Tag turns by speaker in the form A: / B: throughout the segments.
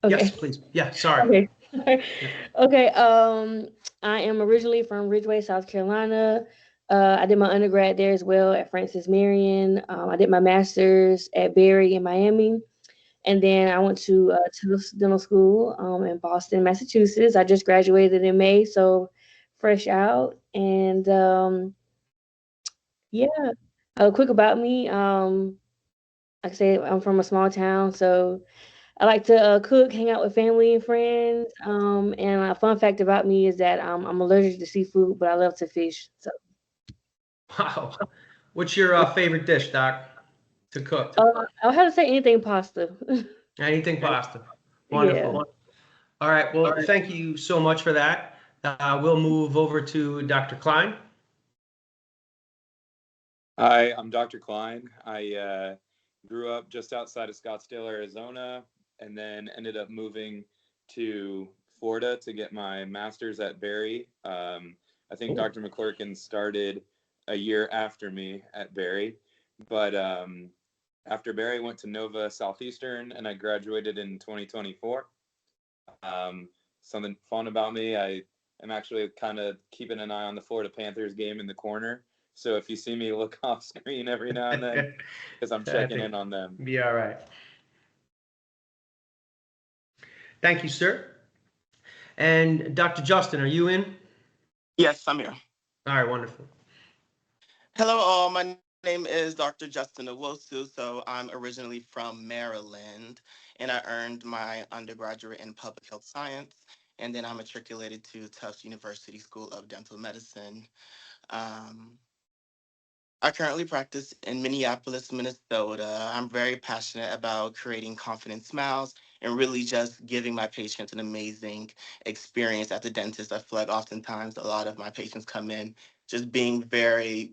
A: Yes,
B: Okay.
A: please. Yeah, sorry.
B: Okay.
A: Yeah.
B: Okay. I am originally from Ridgeway, South Carolina. I did my undergrad there as well at Francis Marion. I did my master's at Berry in Miami, and then I went to Tufts Dental School in Boston, Massachusetts. I just graduated in May, so fresh out. And yeah, quick about me. Like I say, I'm from a small town, so I like to cook, hang out with family and friends. And a fun fact about me is that I'm allergic to seafood, but I love to fish. So,
A: Wow. What's your favorite dish, Doc, to cook?
B: I'll have to say anything pasta.
A: Anything pasta.
B: Yeah.
A: Wonderful. All right. Well, thank you so much for that. We'll move over to Dr. Klein.
C: Hi, I'm Dr. Klein. I grew up just outside of Scottsdale, Arizona, and then ended up moving to Florida to get my master's at Berry. I think Dr. McClurkin started a year after me at Berry, but after Berry, went to Nova Southeastern, and I graduated in 2024. Something fun about me, I am actually kind of keeping an eye on the Florida Panthers game in the corner. So if you see me look off screen every now and then, because I'm
A: I
C: checking
A: think
C: in on them.
A: be all right. Thank you, sir. And Dr. Justin, are you in?
D: Yes, I'm here.
A: All right, wonderful.
D: Hello, all. My name is Dr. Justin Owosu. So I'm originally from Maryland, and I earned my undergraduate in public health science, and then I matriculated to Tufts University School of Dental Medicine. Um, I currently practice in Minneapolis, Minnesota. I'm very passionate about creating confident smiles and really just giving my patients an amazing experience at the dentist. I feel like oftentimes a lot of my patients come in just being very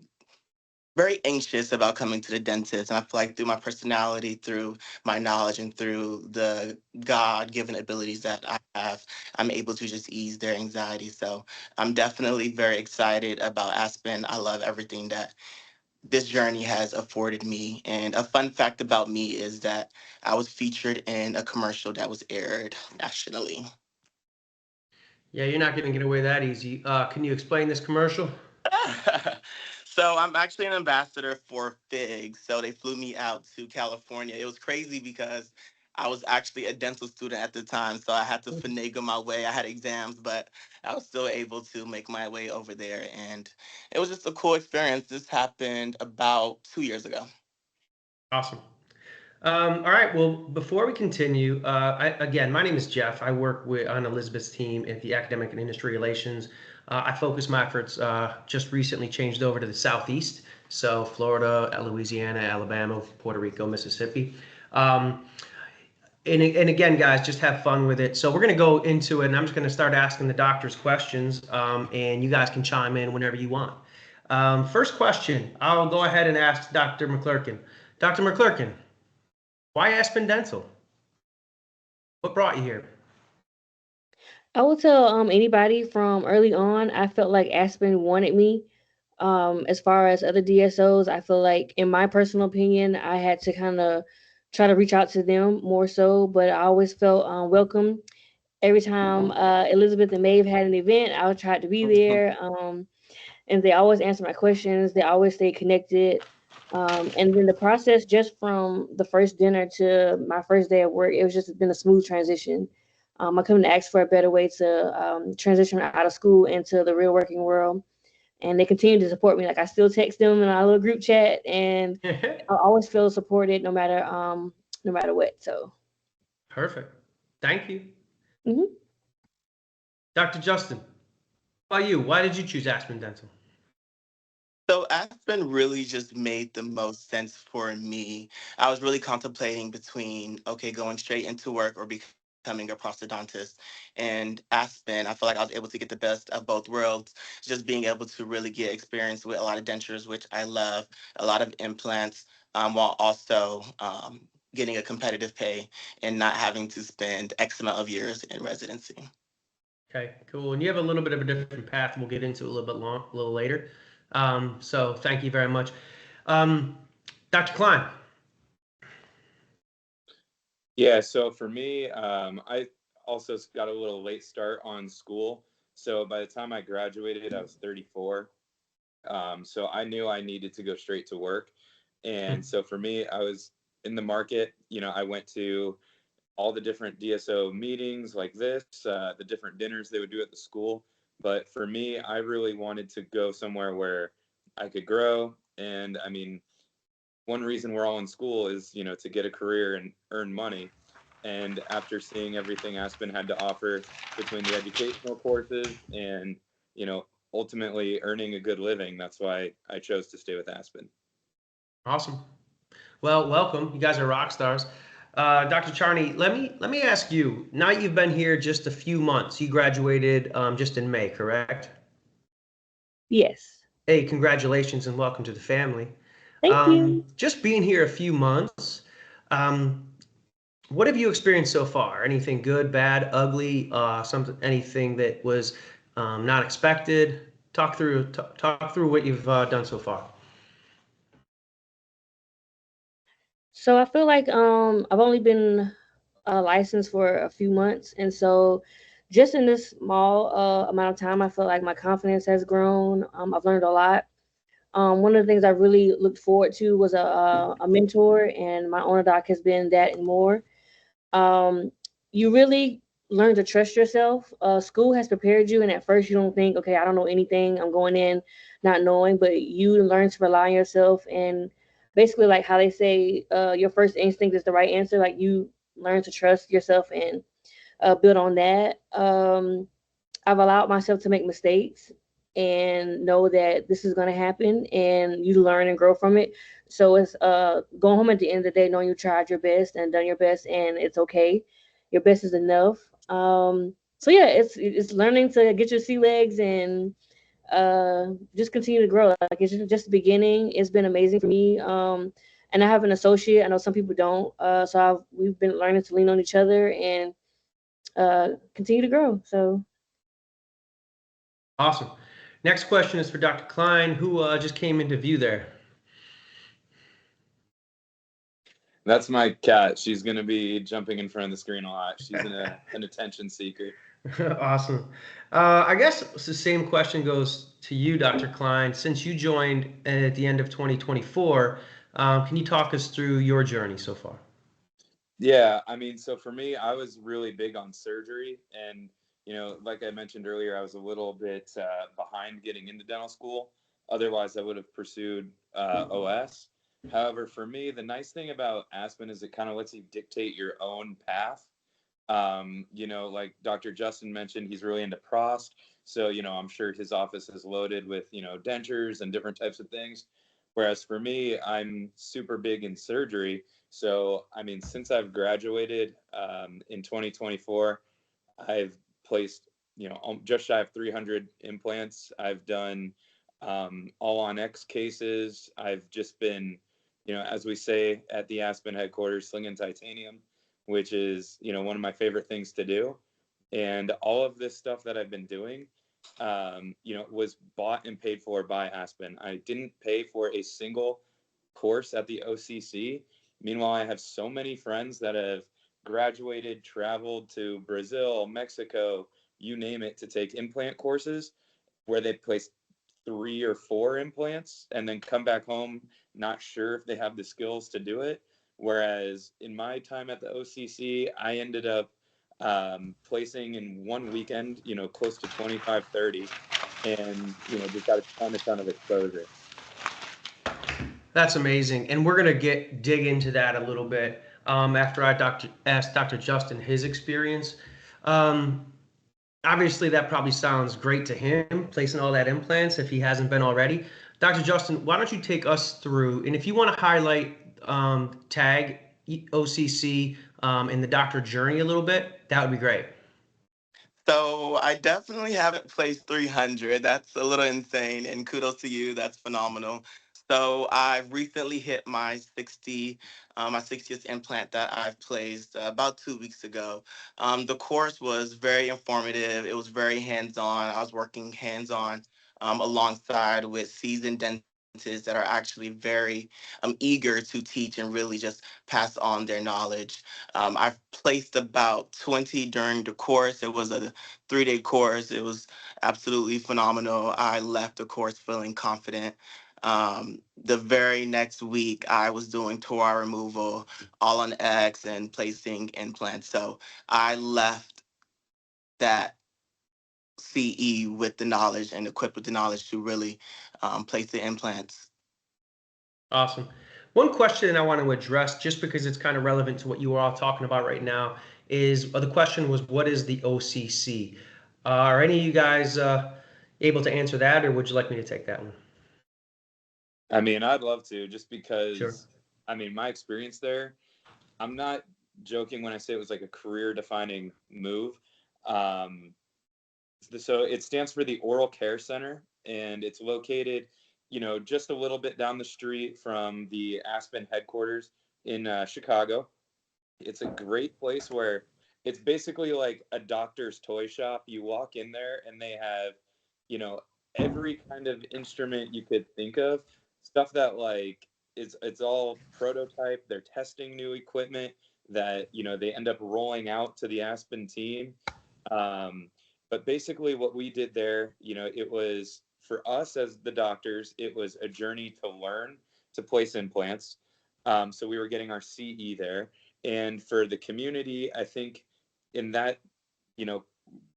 D: anxious about coming to the dentist. And I feel like through my personality, through my knowledge, and through the God given abilities that I have, I'm able to just ease their anxiety. So I'm definitely very excited about Aspen. I love everything that this journey has afforded me. And a fun fact about me is that I was featured in a commercial that was aired nationally.
A: Yeah, you're not going to get away that easy. Can you explain this commercial?
D: So I'm actually an ambassador for Figs. So they flew me out to California. It was crazy because I was actually a dental student at the time, so I had to finagle my way. I had exams, but I was still able to make my way over there, and it was just a cool experience. This happened about 2 years ago.
A: Awesome. All right. Well, before we continue, again, my name is Jeff. I work on Elizabeth's team at the Academic and Industry Relations. I focus my efforts just recently changed over to the Southeast, so Florida, Louisiana, Alabama, Puerto Rico, Mississippi. Um, and again, guys, just have fun with it. So we're going to go into it, and I'm just going to start asking the doctors questions, and you guys can chime in whenever you want. First question, I'll go ahead and ask Dr. McClurkin. Dr. McClurkin, why Aspen Dental? What brought you here?
B: I will tell anybody from early on. I felt like Aspen wanted me. As far as other DSOs, I feel like, in my personal opinion, I had to kind of try to reach out to them more so. But I always felt welcome. Every time Elizabeth and Maeve had an event, I would try to be there. And they always answer my questions. They always stay connected. And then the process, just from the first dinner to my first day at work, it was just been a smooth transition. I couldn't ask for a better way to transition out of school into the real working world. And they continue to support me. Like, I still text them in our little group chat, and I always feel supported no matter what. So,
A: Perfect. Thank you.
B: mhm.
A: Dr. Justin, how about you? Why did you choose Aspen Dental?
D: So Aspen really just made the most sense for me. I was really contemplating between, okay, going straight into work or becoming a prosthodontist. And Aspen, I feel like I was able to get the best of both worlds, just being able to really get experience with a lot of dentures, which I love, a lot of implants, while also getting a competitive pay and not having to spend X amount of years in residency.
A: Okay, cool. And you have a little bit of a different path we'll get into a little bit long, a little later. So thank you very much. Um, Dr. Klein.
C: Yeah, so for me, I also got a little late start on school. So by the time I graduated, I was 34. So I knew I needed to go straight to work. And so for me, I was in the market. I went to all the different DSO meetings like this, the different dinners they would do at the school. But for me, I really wanted to go somewhere where I could grow. And I mean, one reason we're all in school is, to get a career and earn money. And after seeing everything Aspen had to offer between the educational courses and, ultimately earning a good living, that's why I chose to stay with Aspen.
A: Awesome. Well, welcome. You guys are rock stars. Dr. Charney, let me ask you. Now you've been here just a few months. You graduated just in May, correct?
B: Yes.
A: Hey, congratulations and welcome to the family.
B: Thank you.
A: Just being here a few months, um, what have you experienced so far? Anything good, bad, ugly, something, anything that was not expected? Talk through what you've done so far.
B: So I feel like I've only been licensed for a few months, and so just in this small amount of time, I feel like my confidence has grown. I've learned a lot. One of the things I really looked forward to was a mentor, and my owner doc has been that and more. Um, you really learn to trust yourself. School has prepared you, and at first you don't think, okay, I don't know anything. I'm going in not knowing, but you learn to rely on yourself, and basically, like how they say, your first instinct is the right answer. Like you learn to trust yourself and build on that. I've allowed myself to make mistakes and know that this is going to happen, and you learn and grow from it. So it's going home at the end of the day knowing you tried your best and done your best, and it's okay. Your best is enough. So yeah, it's learning to get your sea legs and just continue to grow. Like it's just the beginning. It's been amazing for me. And I have an associate. I know some people don't. We've been learning to lean on each other and continue to grow. So
A: Awesome. Next question is for Dr. Klein, who just came into view there.
C: That's my cat. She's going to be jumping in front of the screen a lot. She's an attention seeker.
A: Awesome. I guess the same question goes to you, Dr. Klein. Since you joined at the end of 2024, can you talk us through your journey so far?
C: Yeah, I mean, so for me, I was really big on surgery. And, like I mentioned earlier, I was a little bit behind getting into dental school. Otherwise, I would have pursued OS. However, for me, the nice thing about Aspen is it kind of lets you dictate your own path. Like Dr. Justin mentioned, he's really into prost. So, I'm sure his office is loaded with, dentures and different types of things. Whereas for me, I'm super big in surgery. So, I mean, since I've graduated in 2024, I've placed, just shy of 300 implants. I've done all on X cases. I've just been, as we say at the Aspen headquarters, slinging titanium, which is, one of my favorite things to do. And all of this stuff that I've been doing, was bought and paid for by Aspen. I didn't pay for a single course at the OCC. Meanwhile, I have so many friends that have graduated, traveled to Brazil, Mexico, you name it, to take implant courses where they place 3 or 4 implants and then come back home not sure if they have the skills to do it. Whereas in my time at the OCC, I ended up placing in one weekend, close to 25, 30, and, just got a ton of exposure.
A: That's amazing, and we're gonna get dig into that a little bit after asked Dr. Justin his experience. Um, Obviously, that probably sounds great to him, placing all that implants if he hasn't been already. Dr. Justin, why don't you take us through, and if you want to highlight tag OCC and the doctor journey a little bit, that would be great.
D: So I definitely haven't placed 300. That's a little insane, and kudos to you. That's phenomenal. So I've recently hit my 60th implant that I've placed about 2 weeks ago. The course was very informative. It was very hands-on. I was working hands-on alongside with seasoned dentists that are actually very eager to teach and really just pass on their knowledge. I've placed about 20 during the course. It was a 3-day course. It was absolutely phenomenal. I left the course feeling confident. The very next week, I was doing toire removal, all on X, and placing implants. So I left that CE with the knowledge and equipped with the knowledge to really place the implants.
A: Awesome. One question I want to address, just because it's kind of relevant to what you are all talking about right now, is the question was, what is the OCC? Are any of you guys able to answer that, or would you like me to take that one?
C: I mean, I'd love to, just
A: Sure.
C: because, I mean, my experience there, I'm not joking when I say it was like a career defining move. Um, so it stands for the Oral Care Center, and it's located, just a little bit down the street from the Aspen headquarters in Chicago. It's a great place where it's basically like a doctor's toy shop. You walk in there and they have, you know, every kind of instrument you could think of, stuff that like it's all prototype. They're testing new equipment that, they end up rolling out to the Aspen team. Um, but basically what we did there, it was for us as the doctors, it was a journey to learn to place implants. So we were getting our CE there, and for the community, I think in that, you know,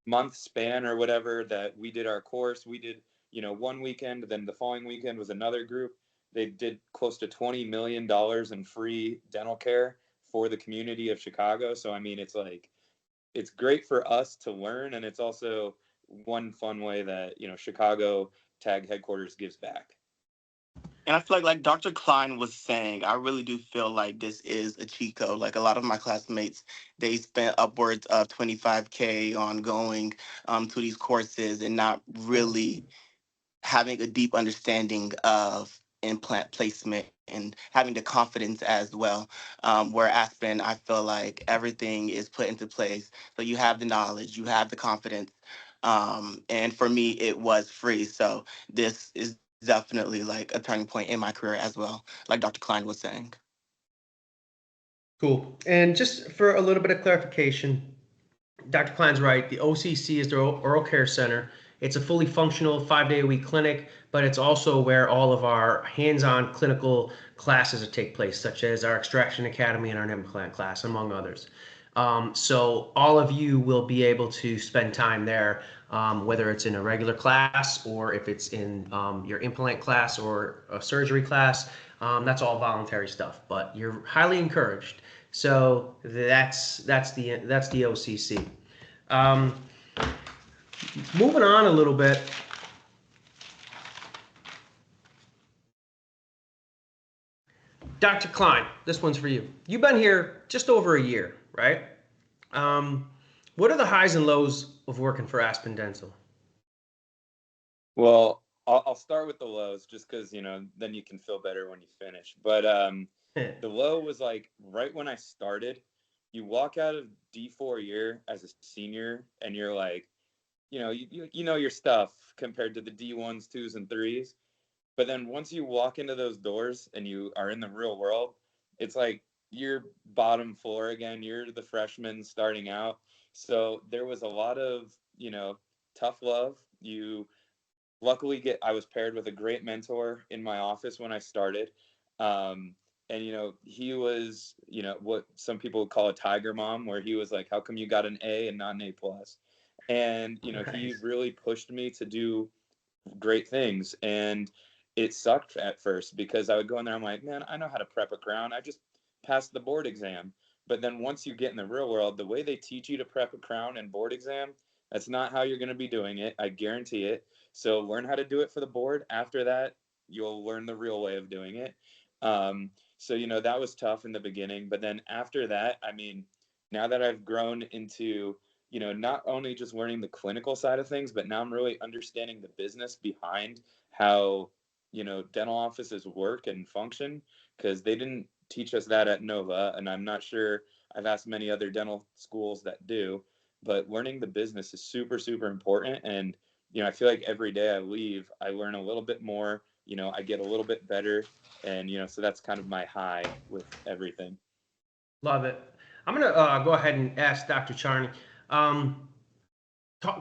C: month span or whatever that we did our course, we did, one weekend, then the following weekend was another group. They did close to $20 million in free dental care for the community of Chicago. So, I mean, it's like, it's great for us to learn. And it's also one fun way that, Chicago Tag headquarters gives back.
D: And I feel like Dr. Klein was saying, I really do feel like this is a cheat code. Like a lot of my classmates, they spent upwards of 25K on going to these courses and not really having a deep understanding of implant placement and having the confidence as well. Where Aspen, I feel like everything is put into place. So you have the knowledge, you have the confidence. And for me, it was free. So this is definitely like a turning point in my career as well, like Dr. Klein was saying.
A: Cool. And just for a little bit of clarification, Dr. Klein's right. The OCC is the Oral Care Center. It's a fully functional 5-day-a-week clinic, but it's also where all of our hands-on clinical classes take place, such as our Extraction Academy and our implant class, among others. So all of you will be able to spend time there, whether it's in a regular class or if it's in your implant class or a surgery class. That's all voluntary stuff, but you're highly encouraged. So that's the OCC. Um, Moving on a little bit. Dr. Klein, this one's for you. You've been here just over a year, right? Um, what are the highs and lows of working for Aspen Dental?
C: Well, I'll start with the lows just because, then you can feel better when you finish. But the low was like right when I started, you walk out of D4 year as a senior and you're like, you know your stuff compared to the D1s, twos, and threes. But then once you walk into those doors and you are in the real world, it's like you're bottom floor again. You're the freshman starting out. So there was a lot of, tough love. You luckily I was paired with a great mentor in my office when I started. And he was, what some people would call a tiger mom, where he was like, how come you got an A and not an A plus? And he
A: Nice.
C: really pushed me to do great things. And it sucked at first because I would go in there, I'm like, man, I know how to prep a crown. I just passed the board exam. But then once you get in the real world, the way they teach you to prep a crown and board exam, that's not how you're going to be doing it. I guarantee it. So learn how to do it for the board. After that, you'll learn the real way of doing it. So, that was tough in the beginning. But then after that, I mean, now that I've grown into, not only just learning the clinical side of things, but now I'm really understanding the business behind how, dental offices work and function, because they didn't teach us that at Nova. And I'm not sure, I've asked many other dental schools that do, but learning the business is super, super important. And, I feel like every day I leave, I learn a little bit more I get a little bit better. And, so that's kind of my high with everything.
A: Love it. I'm gonna go ahead and ask Dr. Charney. Um,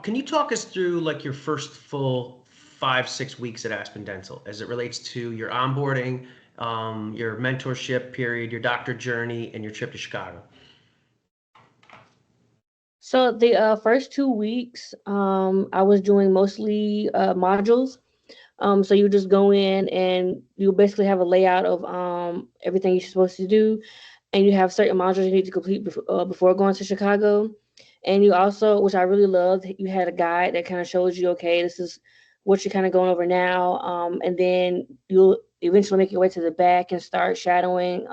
A: can you talk us through like your first full 5, 6 weeks at Aspen Dental as it relates to your onboarding, your mentorship period, your doctor journey, and your trip to Chicago?
B: So the first 2 weeks, I was doing mostly modules. So you just go in and you basically have a layout of everything you're supposed to do, and you have certain modules you need to complete before going to Chicago. And you also, which I really loved, you had a guide that kind of shows you, okay, this is what you're kind of going over now, and then you'll eventually make your way to the back and start shadowing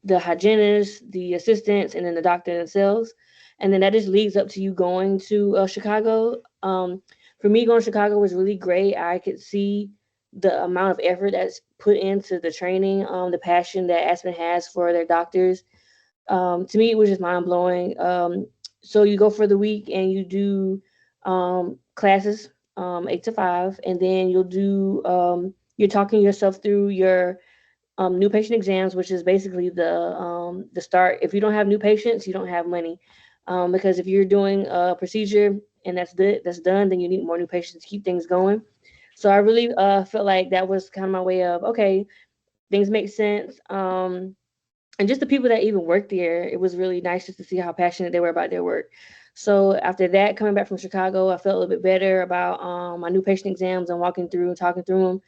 B: the hygienists, the assistants, and then the doctor themselves. And then that just leads up to you going to Chicago. For me, going to Chicago was really great. I could see the amount of effort that's put into the training, the passion that Aspen has for their doctors. To me, it was just mind blowing. So you go for the week and you do classes, 8 to 5, and then you're talking yourself through your new patient exams, which is basically the start. If you don't have new patients, you don't have money, because if you're doing a procedure and that's done, then you need more new patients to keep things going. So I really felt like that was kind of my way of, okay, things make sense. And just the people that even worked there, it was really nice just to see how passionate they were about their work. So after that, coming back from Chicago, I felt a little bit better about my new patient exams and walking through and talking through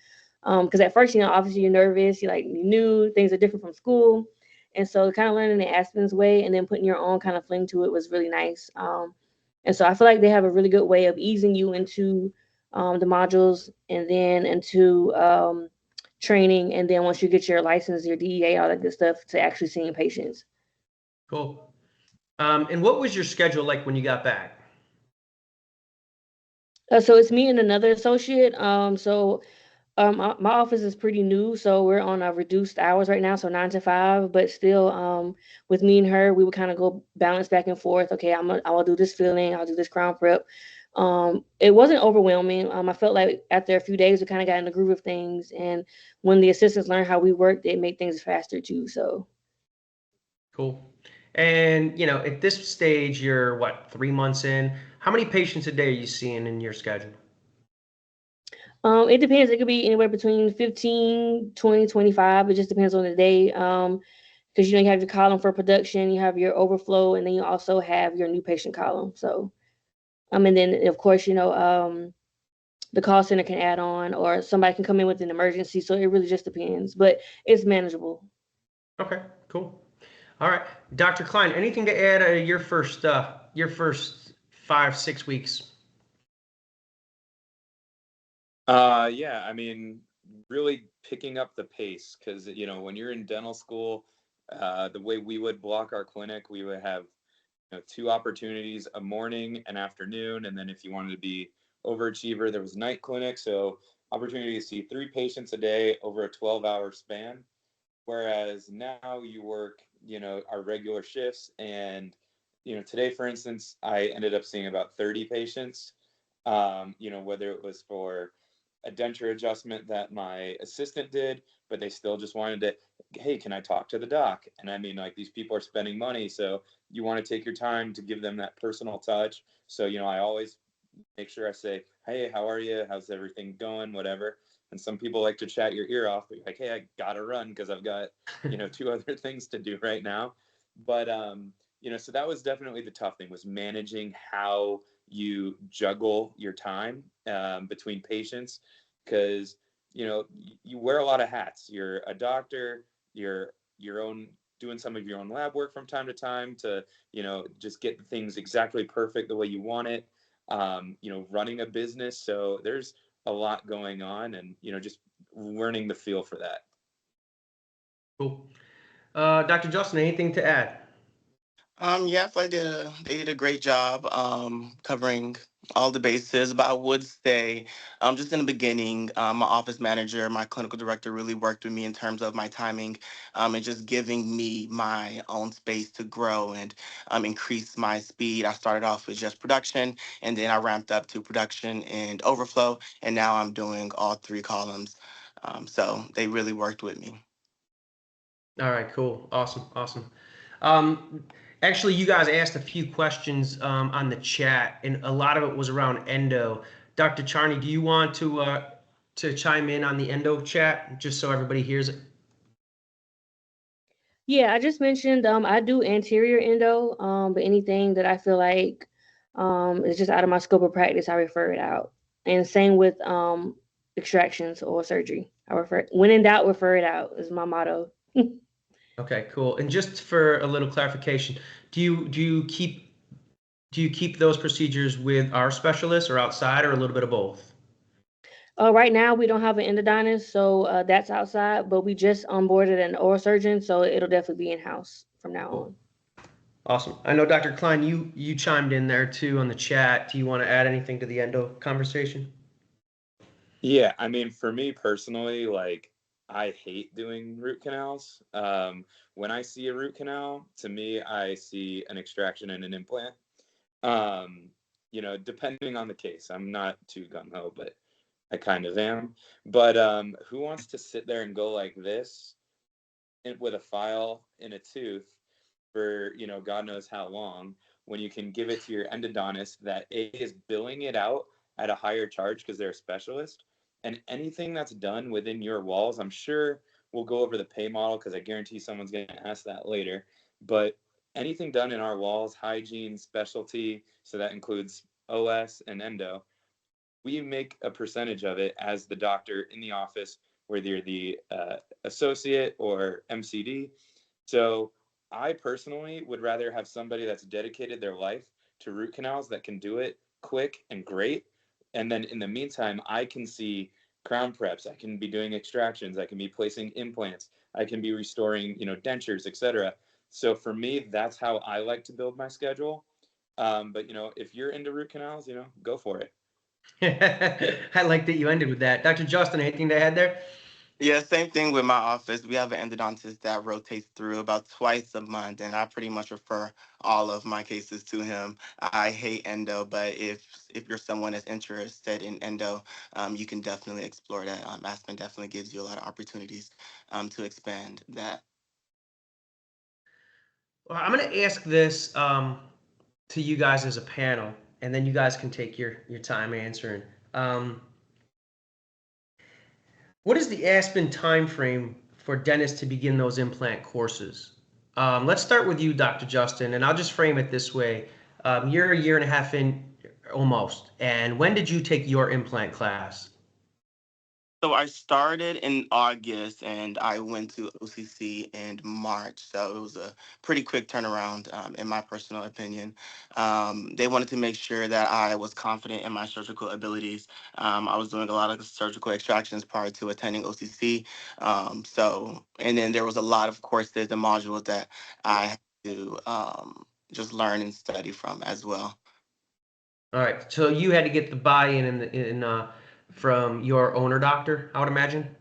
B: them. Because at first, obviously you're nervous, you're new, things are different from school. And so kind of learning the Aspen's way and then putting your own kind of fling to it was really nice. And so I feel like they have a really good way of easing you into the modules and then into training. And then once you get your license, your DEA, all that good stuff, to actually seeing patients.
A: Cool. And what was your schedule like when you got back?
B: So it's me and another associate. My office is pretty new, so we're on a reduced hours right now, so 9 to 5. But still, with me and her, we would kind of go balance back and forth. Okay, I will do this filling, I'll do this crown prep. It wasn't overwhelming. I felt like after a few days, we kind of got in the groove of things, and when the assistants learned how we worked, it made things faster too. So.
A: Cool. And at this stage, you're what, 3 months in? How many patients a day are you seeing in your schedule?
B: It depends. It could be anywhere between 15, 20, 25. It just depends on the day. Because you have your column for production, you have your overflow, and then you also have your new patient column. So, and then of course, the call center can add on, or somebody can come in with an emergency. So it really just depends, but it's manageable.
A: Okay, cool. All right, Dr. Klein, anything to add your first 5, 6 weeks?
C: Yeah, I mean, really picking up the pace because, when you're in dental school, the way we would block our clinic, we would have, two opportunities, a morning and afternoon. And then if you wanted to be overachiever, there was night clinic. So opportunity to see 3 patients a day over a 12-hour span. Whereas now you work, our regular shifts. And, today, for instance, I ended up seeing about 30 patients, whether it was for a denture adjustment that my assistant did, but they still just wanted to, hey, can I talk to the doc? And I mean, like, these people are spending money. So you want to take your time to give them that personal touch. So, I always make sure I say, hey, how are you? How's everything going? Whatever. And some people like to chat your ear off, but you're like, hey, I gotta run because I've got, 2 other things to do right now. But so that was definitely the tough thing, was managing how you juggle your time between patients, because you wear a lot of hats. You're a doctor, you're your own, doing some of your own lab work from time to time to just get things exactly perfect the way you want it, running a business. So there's a lot going on, and just learning the feel for that.
A: Cool. Dr. Justin, anything to add?
D: Yeah, I feel like they did a great job covering all the bases. But I would say, just in the beginning, my office manager, my clinical director, really worked with me in terms of my timing, and just giving me my own space to grow and increase my speed. I started off with just production, and then I ramped up to production and overflow, and now I'm doing all three columns. So they really worked with me.
A: All right, cool. Awesome, awesome. Um, Actually, you guys asked a few questions on the chat, and a lot of it was around endo. Dr. Charney, do you want to chime in on the endo chat just so everybody hears it?
B: Yeah, I just mentioned I do anterior endo, but anything that I feel like is just out of my scope of practice, I refer it out. And same with extractions or surgery. I refer when in doubt, refer it out is my motto.
A: Okay, cool. And just for a little clarification, do you keep those procedures with our specialists or outside or a little bit of both?
B: Right now we don't have an endodontist, so that's outside, but we just onboarded an oral surgeon, so it'll definitely be in house from now
A: Cool.
B: on.
A: Awesome. I know Dr. Klein, you chimed in there too on the chat. Do you want to add anything to the endo conversation?
C: Yeah, I mean, for me personally, like I hate doing root canals. When I see a root canal, to me, I see an extraction and an implant. Um, depending on the case, I'm not too gung ho, but I kind of am. But who wants to sit there and go like this with a file in a tooth for God knows how long when you can give it to your endodontist that is billing it out at a higher charge because they're a specialist, and anything that's done within your walls, I'm sure we'll go over the pay model because I guarantee someone's going to ask that later, but anything done in our walls, hygiene, specialty, so that includes OS and endo, we make a percentage of it as the doctor in the office, whether you're the associate or MCD. So I personally would rather have somebody that's dedicated their life to root canals that can do it quick and great. And then in the meantime, I can see crown preps, I can be doing extractions, I can be placing implants, I can be restoring, dentures, etc. So for me, that's how I like to build my schedule. But if you're into root canals, go for it.
A: I like that you ended with that. Dr. Justin, anything to add there?
D: Yeah, same thing with my office. We have an endodontist that rotates through about twice a month, and I pretty much refer all of my cases to him. I hate endo, but if you're someone that's interested in endo, you can definitely explore that. Aspen definitely gives you a lot of opportunities to expand that.
A: Well, I'm going to ask this to you guys as a panel, and then you guys can take your time answering. Um, what is the Aspen timeframe for dentists to begin those implant courses? Let's start with you, Dr. Justin, and I'll just frame it this way. You're a year and a half in almost, and when did you take your implant class?
D: So I started in August and I went to OCC in March. So it was a pretty quick turnaround, in my personal opinion. They wanted to make sure that I was confident in my surgical abilities. I was doing a lot of surgical extractions prior to attending OCC. And then there was a lot of courses and modules that I had to just learn and study from as well.
A: All right, so you had to get the buy-in from your owner doctor, I would imagine.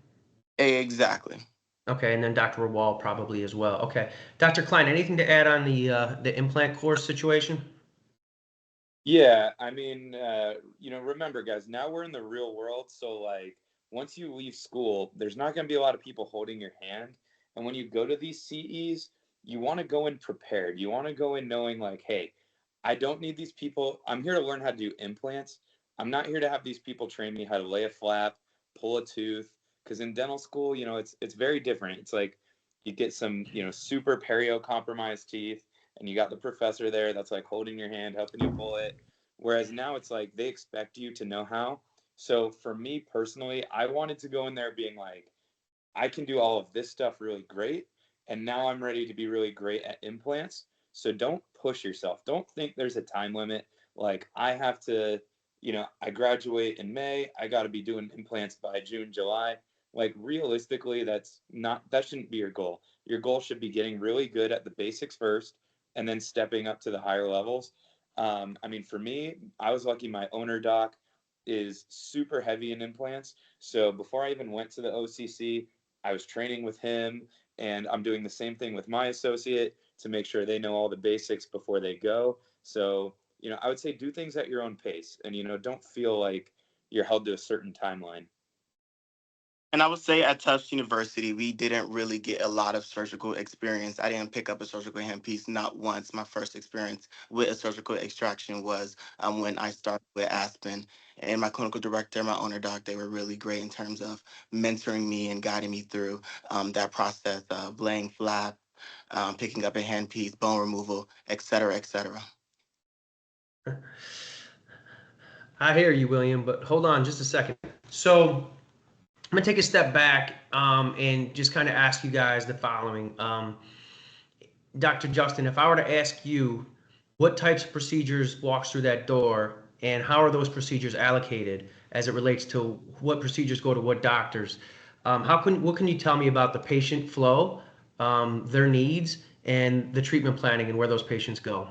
D: Exactly.
A: Okay, and then Dr. Wall probably as well. Okay, Dr. Klein, anything to add on the implant course situation?
C: Yeah, I mean, remember, guys, now we're in the real world. So, like, once you leave school, there's not going to be a lot of people holding your hand. And when you go to these CEs, you want to go in prepared. You want to go in knowing, like, hey, I don't need these people. I'm here to learn how to do implants. I'm not here to have these people train me how to lay a flap, pull a tooth. Because in dental school, it's very different. It's like you get some, super perio compromised teeth, and you got the professor there that's like holding your hand, helping you pull it. Whereas now it's like they expect you to know how. So for me personally, I wanted to go in there being like, I can do all of this stuff really great. And now I'm ready to be really great at implants. So don't push yourself. Don't think there's a time limit. Like I have to, I graduate in May. I got to be doing implants by June, July. Like realistically, that shouldn't be your goal. Your goal should be getting really good at the basics first, and then stepping up to the higher levels. I mean, for me, I was lucky. My owner doc is super heavy in implants. So before I even went to the OCC, I was training with him, and I'm doing the same thing with my associate to make sure they know all the basics before they go. So, I would say do things at your own pace, and, don't feel like you're held to a certain timeline.
D: And I would say at Tufts University, we didn't really get a lot of surgical experience. I didn't pick up a surgical handpiece not once. My first experience with a surgical extraction was when I started with Aspen. And my clinical director, my owner doc, they were really great in terms of mentoring me and guiding me through that process of laying flap, picking up a handpiece, bone removal, et cetera, et cetera.
A: I hear you, William, but hold on just a second. So I'm gonna take a step back and just kind of ask you guys the following. Dr. Justin, if I were to ask you what types of procedures walks through that door and how are those procedures allocated as it relates to what procedures go to what doctors, what can you tell me about the patient flow, their needs, and the treatment planning and where those patients go?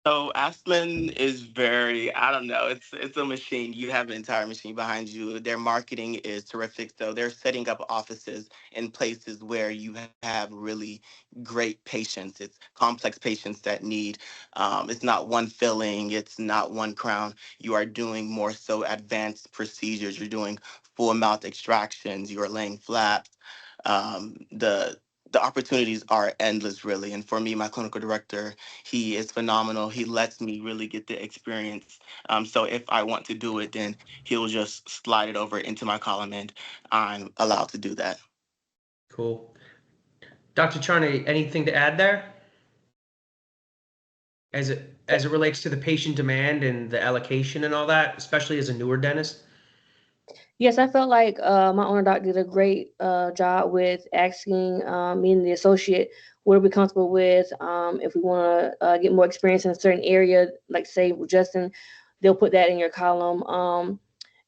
D: So Aspen is very, I don't know, it's a machine. You have an entire machine behind you. Their marketing is terrific. So they're setting up offices in places where you have really great patients. It's complex patients that need, it's not one filling, it's not one crown. You are doing more so advanced procedures. You're doing full mouth extractions. You are laying flaps. The opportunities are endless, really. And for me, my clinical director, he is phenomenal. He lets me really get the experience. So if I want to do it, then he'll just slide it over into my column, and I'm allowed to do that.
A: Cool. Dr. Charney, anything to add there as it relates to the patient demand and the allocation and all that, especially as a newer dentist?
B: Yes, I felt like my owner doc did a great job with asking me and the associate what are we comfortable with. If we want to get more experience in a certain area, like say with Justin, they'll put that in your column.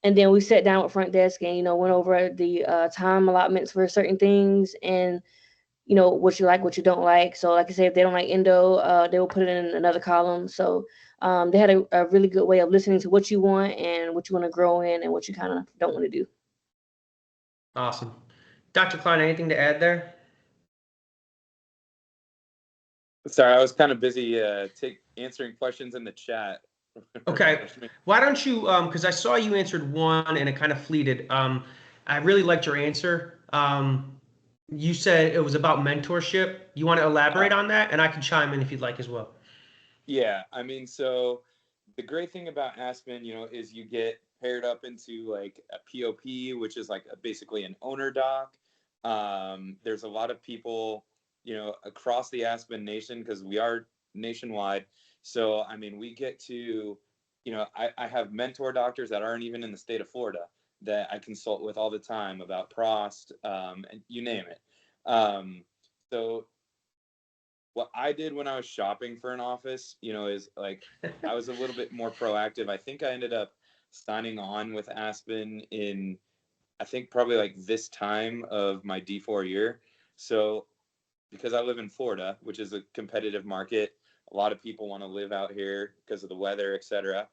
B: And then we sat down with front desk and went over the time allotments for certain things and what you like, what you don't like. So like I said, if they don't like endo, they will put it in another column. So they had a really good way of listening to what you want and what you want to grow in and what you kind of don't want to do.
A: Awesome. Dr. Klein, anything to add there?
C: Sorry, I was kind of busy answering questions in the chat.
A: Okay. Why don't you, because I saw you answered one and it kind of fleeted. I really liked your answer. You said it was about mentorship. You want to elaborate on that? And I can chime in if you'd like as well.
C: Yeah, I mean, so the great thing about Aspen, is you get paired up into like a POP, which is like basically an owner doc. There's a lot of people, across the Aspen nation because we are nationwide. So, I mean, we get to, I have mentor doctors that aren't even in the state of Florida that I consult with all the time about Prost, and you name it. So what I did when I was shopping for an office, is like I was a little bit more proactive. I think I ended up signing on with Aspen in, I think probably like this time of my D4 year. So because I live in Florida, which is a competitive market, a lot of people want to live out here because of the weather, etc.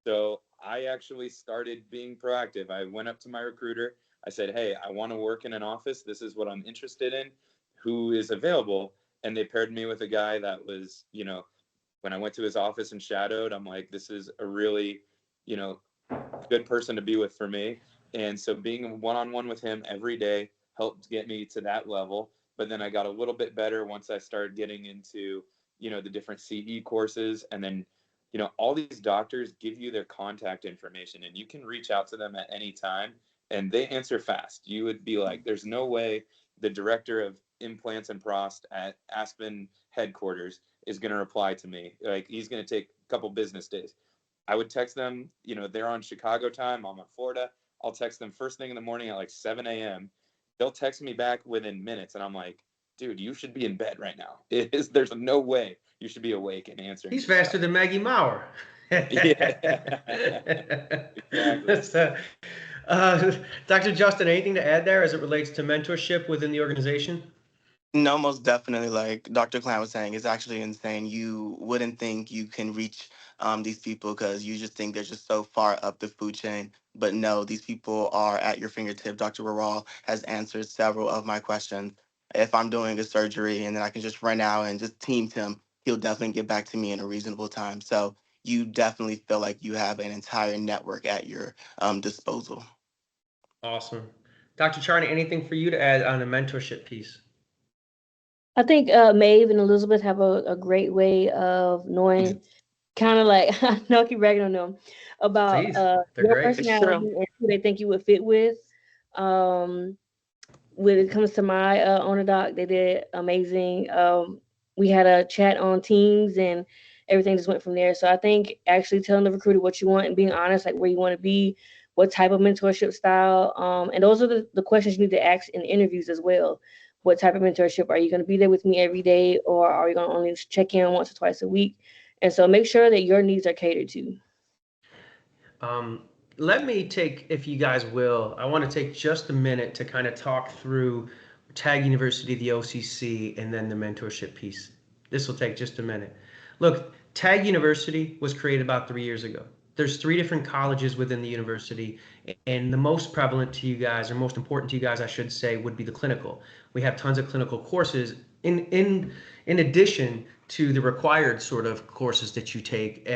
C: So I actually started being proactive. I went up to my recruiter. I said, "Hey, I want to work in an office. This is what I'm interested in. Who is available?" And they paired me with a guy that was, when I went to his office and shadowed, I'm like, this is a really, you know, good person to be with for me. And so being one on one with him every day helped get me to that level. But then I got a little bit better once I started getting into, the different CE courses. And then, all these doctors give you their contact information and you can reach out to them at any time and they answer fast. You would be like, there's no way the director of implants and Prost at Aspen headquarters is going to reply to me. Like, he's going to take a couple business days. I would text them, they're on Chicago time, I'm on Florida. I'll text them first thing in the morning at like 7 a.m. They'll text me back within minutes, and I'm like, dude, you should be in bed right now. There's no way you should be awake and answering.
A: He's faster than Maggie Maurer.
C: Yeah, exactly.
A: So, Dr. Justin, anything to add there as it relates to mentorship within the organization?
D: No, most definitely. Like Dr. Klein was saying, it's actually insane. You wouldn't think you can reach these people because you just think they're just so far up the food chain. But no, these people are at your fingertip. Dr. Raral has answered several of my questions. If I'm doing a surgery and then I can just run out and just team him, he'll definitely get back to me in a reasonable time. So you definitely feel like you have an entire network at your disposal.
A: Awesome. Dr. Charney, anything for you to add on the mentorship piece?
B: I think Maeve and Elizabeth have a great way of knowing, kind of like I know I keep ragging on them about
A: Please, they're
B: your
A: great.
D: It's true.
B: personality and who they think you would fit with. Um, when it comes to my owner doc, they did amazing. We had a chat on Teams and everything just went from there. So I think actually telling the recruiter what you want and being honest, like where you want to be, what type of mentorship style, and those are the questions you need to ask in interviews as well. What type of mentorship are you going to be there with me every day, or are you going to only check in once or twice a week? And so make sure that your needs are catered to.
A: Um, Let me take, if you guys will, I want to take just a minute to kind of talk through Tag University, the OCC, and then the mentorship piece. This will take just a minute. Look, Tag University was created about 3 years ago. There's three different colleges within the university, and the most prevalent to you guys, or most important to you guys, I should say, would be the clinical. We have tons of clinical courses in addition to the required sort of courses that you take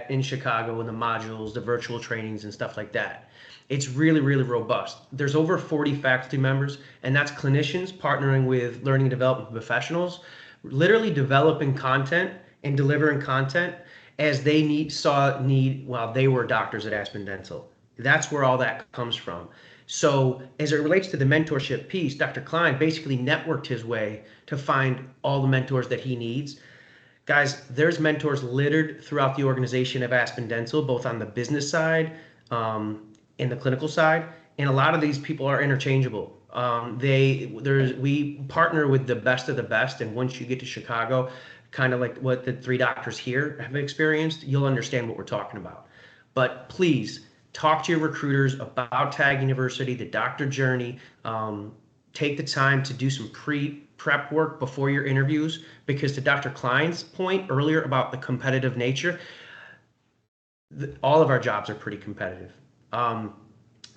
A: in Chicago and the modules, the virtual trainings and stuff like that. It's really, really robust. There's over 40 faculty members, and that's clinicians partnering with learning and development professionals, literally developing content and delivering content as they saw need while they were doctors at Aspen Dental. That's where all that comes from. So, as it relates to the mentorship piece, Dr. Klein basically networked his way to find all the mentors that he needs. Guys, there's mentors littered throughout the organization of Aspen Dental, both on the business side and the clinical side, and a lot of these people are interchangeable. We partner with the best of the best, and once you get to Chicago, kind of like what the three doctors here have experienced, you'll understand what we're talking about. But please talk to your recruiters about Tag University, the doctor journey. Take the time to do some prep work before your interviews, because to Dr. Klein's point earlier about the competitive nature, all of our jobs are pretty competitive. Um,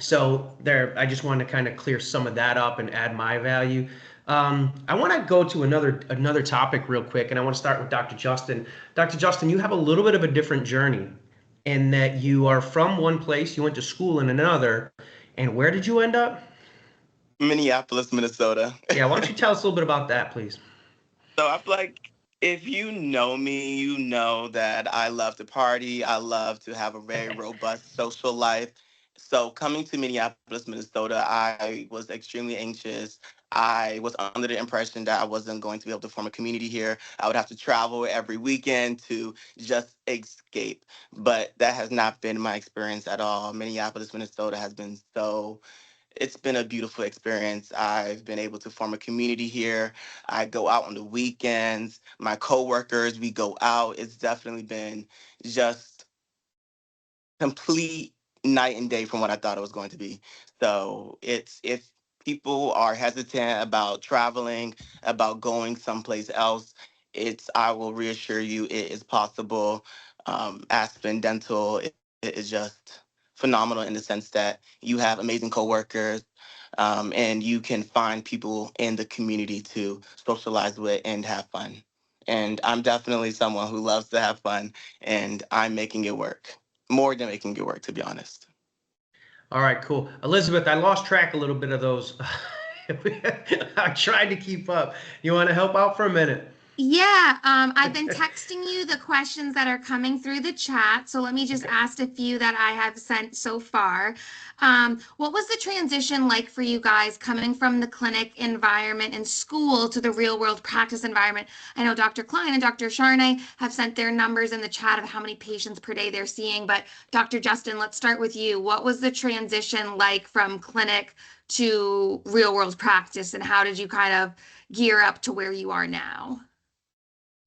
A: so there, I just wanted to kind of clear some of that up and add my value. I want to go to another topic real quick, and I want to start with Dr. Justin. Dr. Justin, you have a little bit of a different journey in that you are from one place, you went to school in another, and where did you end up?
D: Minneapolis, Minnesota.
A: Yeah, why don't you tell us a little bit about that, please?
D: So I feel like if you know me, you know that I love to party. I love to have a very robust social life. So coming to Minneapolis, Minnesota, I was extremely anxious. I was under the impression that I wasn't going to be able to form a community here. I would have to travel every weekend to just escape. But that has not been my experience at all. Minneapolis, Minnesota has been so it's been a beautiful experience. I've been able to form a community here. I go out on the weekends. My coworkers, we go out. It's definitely been just complete night and day from what I thought it was going to be. So it's if people are hesitant about traveling, about going someplace else, it's I will reassure you it is possible. Aspen Dental it is just phenomenal in the sense that you have amazing coworkers. And you can find people in the community to socialize with and have fun. And I'm definitely someone who loves to have fun, and I'm making it work more than making it work, to be honest.
A: All right, cool. Elizabeth, I lost track a little bit of those. I tried to keep up. You want to help out for a minute?
E: Yeah, I've been texting you the questions that are coming through the chat. So let me just
A: Okay.
E: ask a few that I have sent so far. What was the transition like for you guys coming from the clinic environment and school to the real world practice environment? I know Dr. Klein and Dr. Charnay have sent their numbers in the chat of how many patients per day they're seeing. But Dr. Justin, let's start with you. What was the transition like from clinic to real world practice, and how did you kind of gear up to where you are now?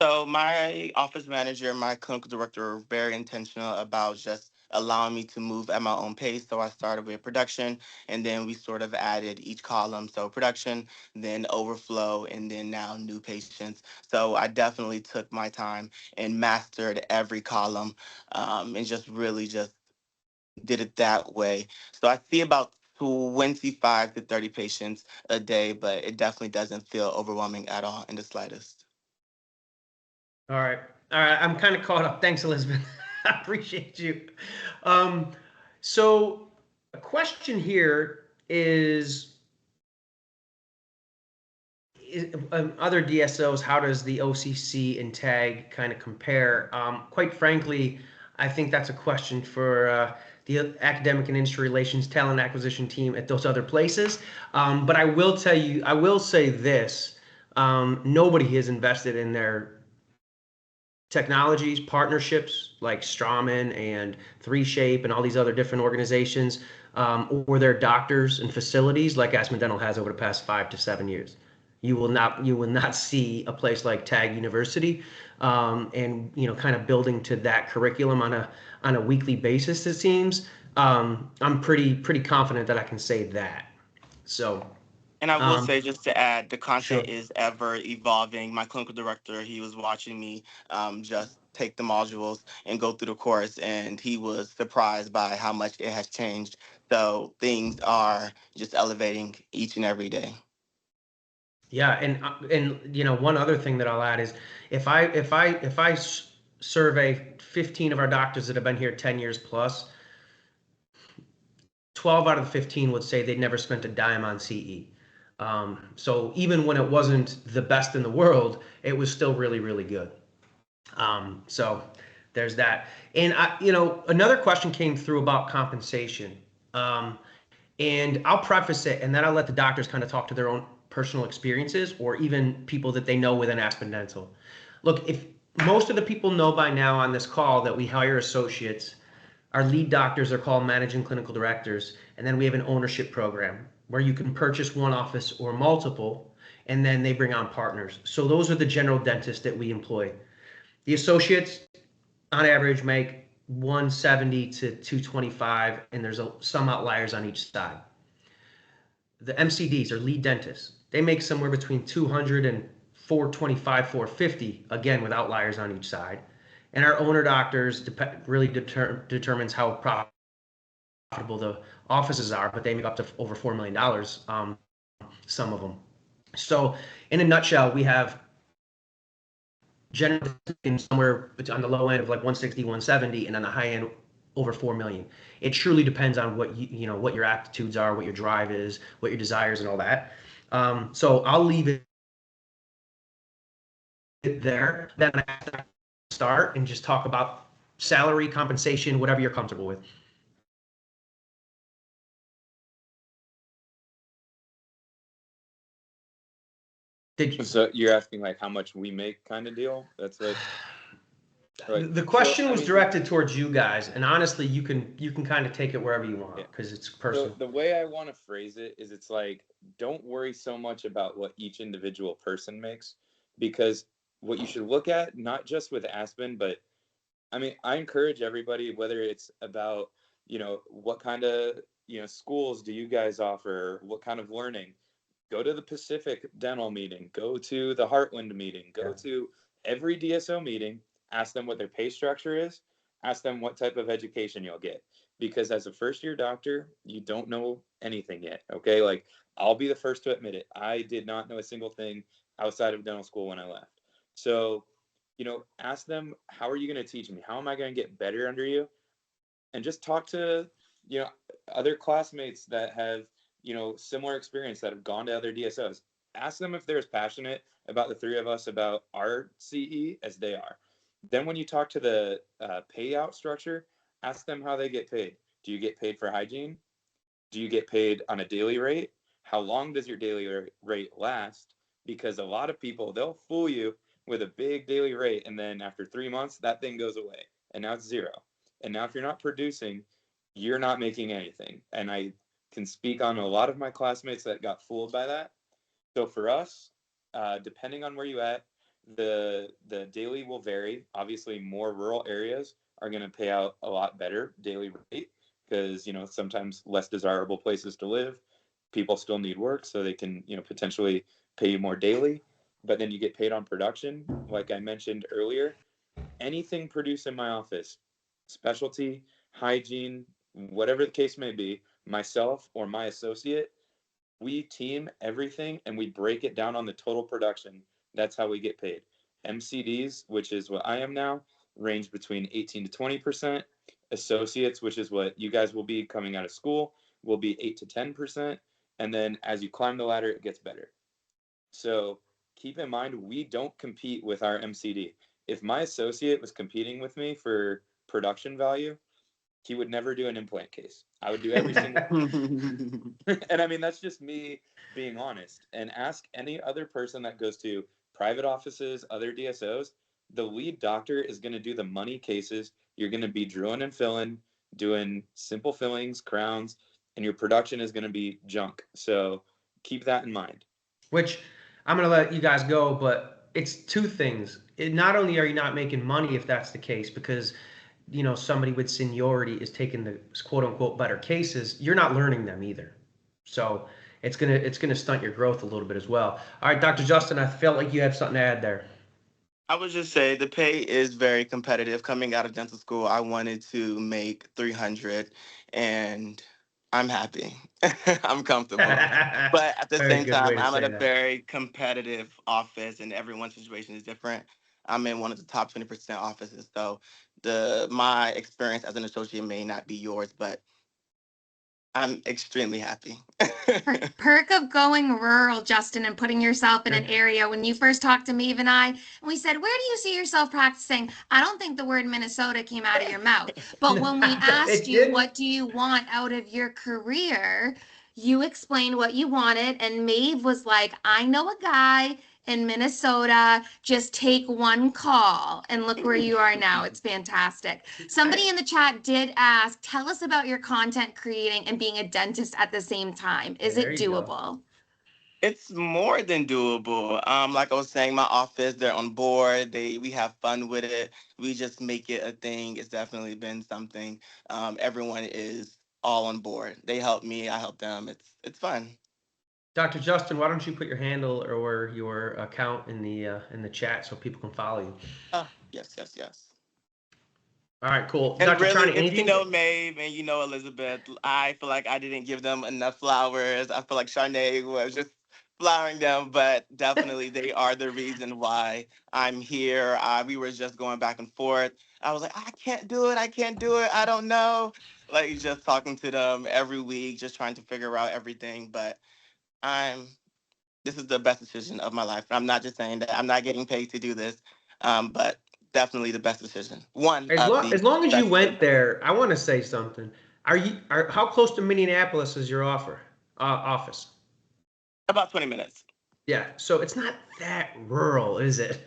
D: So my office manager, my clinical director, were very intentional about just allowing me to move at my own pace. So I started with production, and then we sort of added each column. So production, then overflow, and then now new patients. So I definitely took my time and mastered every column, and just really just did it that way. So I see about 25 to 30 patients a day, but it definitely doesn't feel overwhelming at all in the slightest.
A: All right. All right. I'm kind of caught up. Thanks, Elizabeth. I appreciate you. Um, so a question here is other DSOs, how does the OCC and TAG kind of compare? Quite frankly, I think that's a question for the academic and industry relations talent acquisition team at those other places. But I will tell you, I will say this, nobody has invested in their technologies, partnerships like Strawman and 3Shape and all these other different organizations, or their doctors and facilities like Aspen Dental has over the past 5 to 7 years. You will not see a place like Tag University, and kind of building to that curriculum on a weekly basis. It seems I'm pretty confident that I can say that. So
D: And I will
A: um,
D: say, just to add, the
A: sure.
D: content is ever evolving. My clinical director, he was watching me just take the modules and go through the course, and he was surprised by how much it has changed. So things are just elevating each and every day.
A: Yeah, and one other thing that I'll add is if I survey 15 of our doctors that have been here 10 years plus, 12 out of the 15 would say they'd never spent a dime on CE. So even when it wasn't the best in the world, it was still really, really good. So there's that. And another question came through about compensation. Um, and I'll preface it, and then I'll let the doctors kind of talk to their own personal experiences or even people that they know within Aspen Dental. Look, if most of the people know by now on this call that we hire associates, our lead doctors are called managing clinical directors, and then we have an ownership program where you can purchase one office or multiple, and then they bring on partners. So those are the general dentists that we employ. The associates, on average, make 170 to 225, and there's some outliers on each side. The MCDs or lead dentists, they make somewhere between 200 and 425, 450, again with outliers on each side. And our owner doctors really determines how profitable the offices are, but they make up to over $4 million, some of them. So in a nutshell, we have generally somewhere on the low end of like 160, 170, and on the high end over 4 million. It truly depends on what your aptitudes are, what your drive is, what your desires, and all that. So I'll leave it there. Then I start and just talk about salary, compensation, whatever you're comfortable with.
C: So you're asking like how much we make kind of deal? That's what. Right.
A: The
C: So
A: question
C: I
A: was
C: mean,
A: directed towards you guys, and honestly, you can kind of take it wherever you want
C: yeah.
A: because it's
C: So
A: personal.
C: the way I want to phrase it is, it's like, don't worry so much about what each individual person makes, because what you should look at, not just with Aspen, but I mean, I encourage everybody, whether it's about, what kind of, schools do you guys offer? What kind of learning? Go to the Pacific Dental meeting, go to the Heartland meeting, go
A: Yeah.
C: to every DSO meeting, ask them what their pay structure is, ask them what type of education you'll get. Because as a first year doctor, you don't know anything yet. Okay. Like, I'll be the first to admit it. I did not know a single thing outside of dental school when I left. So, ask them, how are you going to teach me? How am I going to get better under you? And just talk to, you know, other classmates that have, similar experience, that have gone to other DSOs. Ask them if they're as passionate about the three of us about our CE as they are. Then when you talk to the payout structure, ask them how they get paid. Do you get paid for hygiene? Do you get paid on a daily rate? How long does your daily rate last? Because a lot of people, they'll fool you with a big daily rate, and then after 3 months, that thing goes away, and now it's zero. And now if you're not producing, you're not making anything. And I can speak on a lot of my classmates that got fooled by that. So for us, depending on where you at, The daily will vary. Obviously, more rural areas are going to pay out a lot better daily rate because, sometimes less desirable places to live. People still need work, so they can, potentially pay you more daily. But then you get paid on production. Like I mentioned earlier, anything produced in my office, specialty, hygiene, whatever the case may be, myself or my associate, we team everything and we break it down on the total production. That's how we get paid. MCDs, which is what I am now, range between 18 to 20%. Associates, which is what you guys will be coming out of school, will be 8 to 10%. And then as you climb the ladder, it gets better. So keep in mind, we don't compete with our MCD. If my associate was competing with me for production value, he would never do an implant case. I would do every single and I mean, that's just me being honest. And ask any other person that goes to private offices, other DSOs, the lead doctor is going to do the money cases. You're going to be drilling and filling, doing simple fillings, crowns, and your production is going to be junk. So keep that in mind.
A: Which I'm going to let you guys go, but it's two things. Not only are you not making money if that's the case, because somebody with seniority is taking the quote unquote better cases, you're not learning them either. So it's gonna stunt your growth a little bit as well. All right, Dr. Justin, I felt like you had something to add there.
D: I would just say the pay is very competitive. Coming out of dental school, I wanted to make 300, and I'm happy. I'm comfortable. But at the
A: Very
D: same
A: good way
D: time,
A: to
D: I'm at
A: say
D: a
A: that.
D: very competitive office, and everyone's situation is different. I'm in one of the top 20% offices, so my experience as an associate may not be yours, but I'm extremely happy.
E: Perk of going rural, Justin, and putting yourself in an area. When you first talked to Maeve and I, and we said, "Where do you see yourself practicing?" I don't think the word Minnesota came out of your mouth. But when we asked
A: It
E: you,
A: didn't.
E: "What do you want out of your career?" you explained what you wanted, and Maeve was like, "I know a guy in Minnesota. Just take one call." And look where you are now. It's fantastic. Somebody in the chat did ask, tell us about your content creating and being a dentist at the same time. Is
A: There
E: it
A: you go.
E: doable?
D: It's more than doable. Like I was saying, my office, they're on board. We have fun with it. We just make it a thing. It's definitely been something. Everyone is all on board. They help me, I help them. It's fun.
A: Dr. Justin, why don't you put your handle or your account in the chat so people can follow you?
D: Yes, yes, yes.
A: All right, cool.
D: And
A: Dr.
D: really,
A: Charney,
D: if you
A: anything?
D: know Maeve and you know Elizabeth, I feel like I didn't give them enough flowers. I feel like Charnay was just flowering them, but definitely they are the reason why I'm here. We were just going back and forth. I was like, I can't do it. I can't do it. I don't know. Like just talking to them every week, just trying to figure out everything. But I'm. This is the best decision of my life. I'm not just saying that. I'm not getting paid to do this, but definitely the best decision. One
A: As
D: of
A: long
D: the
A: as long as you
D: best
A: went
D: decisions.
A: there, I want to say something. How close to Minneapolis is your office?
D: About 20 minutes.
A: Yeah, so it's not that rural, is it?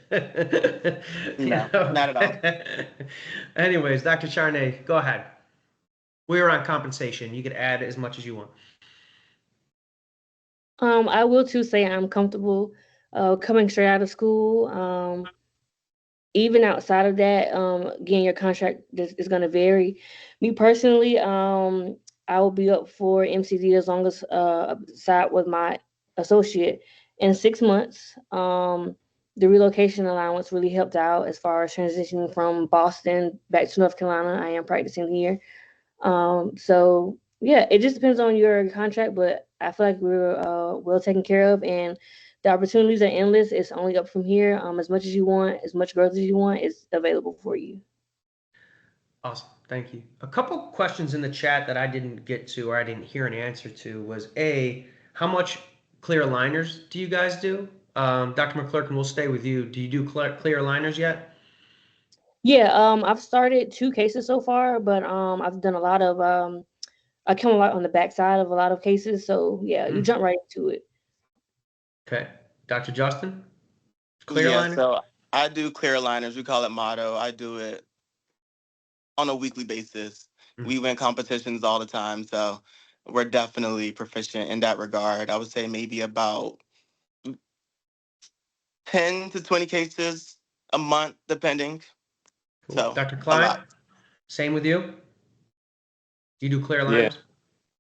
A: You
D: No,
A: know.
D: not at all.
A: Anyways, Dr. Charnay, go ahead. We're on compensation. You could add as much as you want.
B: I will too say I'm comfortable coming straight out of school. Even outside of that, again, your contract is going to vary. Me personally, I will be up for MCD as long as side with my associate in 6 months. The relocation allowance really helped out as far as transitioning from Boston back to North Carolina. I am practicing here. So yeah, it just depends on your contract, but I feel like we're well taken care of, and the opportunities are endless. It's only up from here. As much as you want, as much growth as you want, is available for you.
A: Awesome. Thank you. A couple questions in the chat that I didn't get to or I didn't hear an answer to was how much clear aligners do you guys do? Dr. McClurkin, we'll stay with you. Do you do clear aligners yet?
B: Yeah, I've started 2 cases so far, but I've done a lot of I come a lot on the backside of a lot of cases, so yeah, you
A: Mm,
B: jump right into it.
A: okay. Dr. Justin, clear
D: Yeah,
A: aligner?
D: so I do clear aligners. We call it motto. I do it on a weekly basis.
A: Mm.
D: We win competitions all the time, so we're definitely proficient in that regard. I would say maybe about 10 to 20 cases a month, depending.
A: Cool.
D: So
A: Dr.
D: a
A: Klein,
D: lot.
A: same with you? You do clear
C: Yeah.
A: aligners?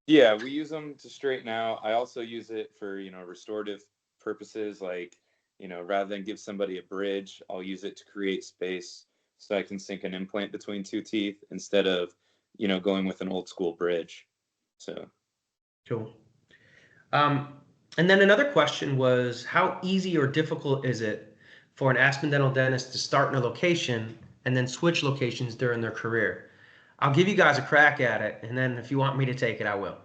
C: Yeah, we use them to straighten out. I also use it for, restorative purposes. Like, rather than give somebody a bridge, I'll use it to create space so I can sink an implant between two teeth instead of, going with an old school bridge. So,
A: Cool. Um, and then another question was, how easy or difficult is it for an Aspen dental dentist to start in a location and then switch locations during their career? I'll give you guys a crack at it, and then if you want me to take it, I will.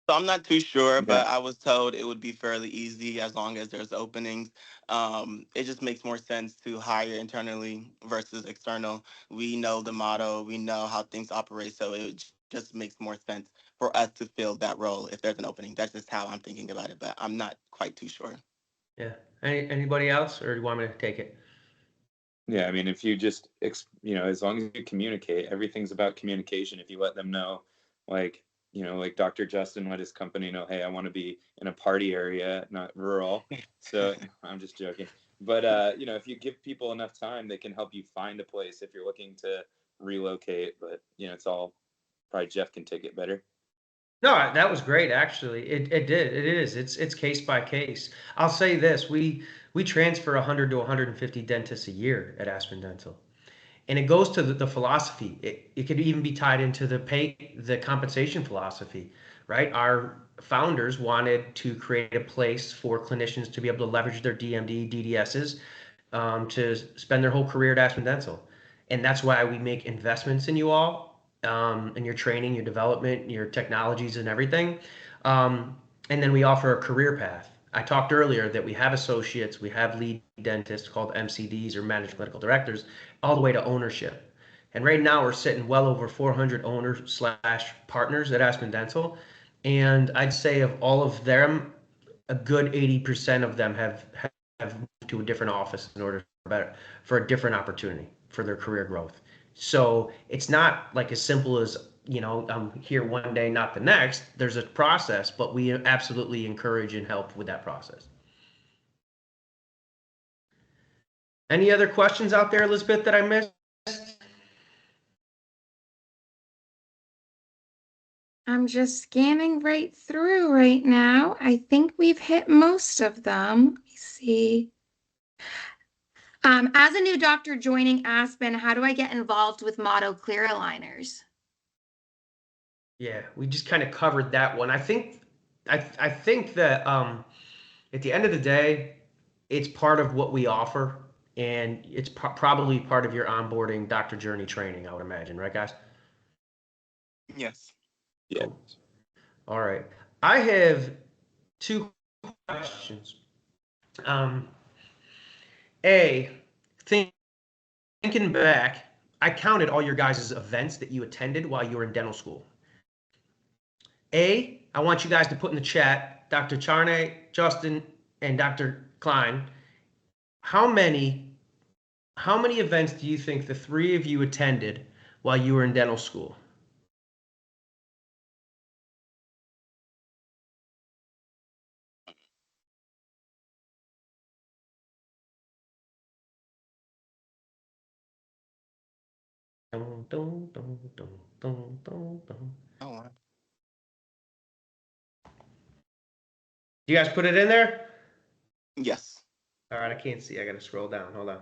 D: So I'm not too sure,
C: yeah.
D: but I was told it would be fairly easy as long as there's openings. It just makes more sense to hire internally versus external. We know the motto, we know how things operate, so just makes more sense for us to fill that role if there's an opening. That's just how I'm thinking about it, but I'm not quite too sure.
A: Yeah. Anybody else, or do you want me to take it?
C: Yeah, I mean, if you just, as long as you communicate, everything's about communication. If you let them know, like, like Dr. Justin let his company know, hey, I want to be in a party area, not rural. So I'm just joking. But, if you give people enough time, they can help you find a place if you're looking to relocate. But, it's all probably Jeff can take it better.
A: No, that was great. Actually, it did. It is. It's case by case. I'll say this: we transfer 100 to 150 dentists a year at Aspen Dental, and it goes to the philosophy. It could even be tied into the compensation philosophy, right? Our founders wanted to create a place for clinicians to be able to leverage their DMD, DDSs, to spend their whole career at Aspen Dental. And that's why we make investments in you all, in your training, your development, your technologies, and everything. And then we offer a career path. I talked earlier that we have associates, we have lead dentists called MCDs or managed clinical directors, all the way to ownership. And right now we're sitting well over 400 owners slash partners at Aspen Dental. And I'd say of all of them, a good 80% of them have moved to a different office in order for a different opportunity for their career growth. So it's not like as simple as, I'm here one day, not the next. There's a process, but we absolutely encourage and help with that process. Any other questions out there, Elizabeth, that I missed?
E: I'm just scanning right through right now. I think we've hit most of them. Let me see. As a new doctor joining Aspen, how do I get involved with Motto clear aligners?
A: Yeah, we just kind of covered that one. I think that at the end of the day, it's part of what we offer, and it's probably part of your onboarding doctor journey training, I would imagine, right, guys?
D: Yes.
C: Yeah.
A: Cool. All right. I have two questions. Um, A, thinking back, I counted all your guys' events that you attended while you were in dental school. I want you guys to put in the chat, Dr. Charnay, Justin, and Dr. Klein, how many how many events do you think the three of you attended while you were in dental school? Dun, dun, dun, dun, dun, dun, dun.
D: Oh, wow.
A: You guys put it in there?
D: Yes.
A: All right, I can't see. I got to scroll down. Hold on.